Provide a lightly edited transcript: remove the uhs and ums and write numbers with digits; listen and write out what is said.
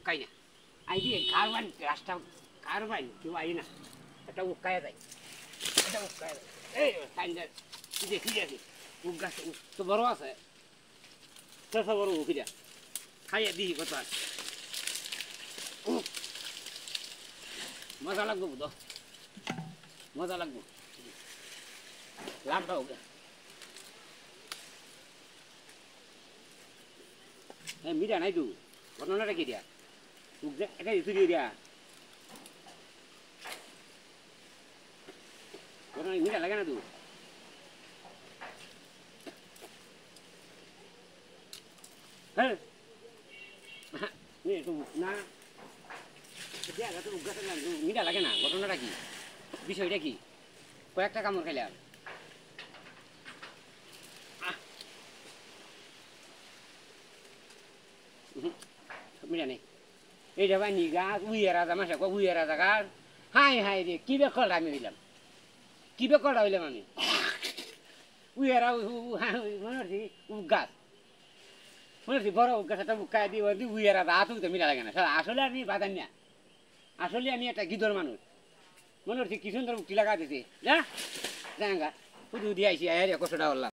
উকাই না আই দিয়ে কারবান রাস্তা কারবান কেউ আই না এটা উকায় যায় এটা উকায় যায় এই সাইন্ডার কি দেখি উগাছ তো বড় আছে তো বড় উকিরা খাইয়া দিই কত আছে মজা লাগবো বুঝো মজা লাগবো লাভটা হোক মিডিয়া নাই তো ঘটনাটা কি দিয়া এটা দিতে দিয়ে দিয়া ঘটনা মিডিয়া লাগে না তো হ্যাঁ না মিডিয়া লাগে না ঘটনাটা কি বিষয়টা কি কয়েকটা কামড় খাইলে আর মিডিয়া নেই এই যাবা নি গাছ উইয়ে রাজা মাসে উইয়ে রাজা গাছ হাই হাই রে কি বেকলটা আমি হইলাম কি বেকলটা হইলাম আমি উইয়েরা মনে হচ্ছি গাছ মনে হচ্ছি বড় গাছ একটা উকায় দিয়ে উইয়ে রাজা হাত উঠতে মিলা লাগে না আসলে আমি বাদান না আসলে আমি একটা গিদর মানুষ মনে হচ্ছে কি সুন্দর উক্তি লাগা দিতে যা জাঙ্গা শুধু দিয়ে আইসি কষ্টটা বললাম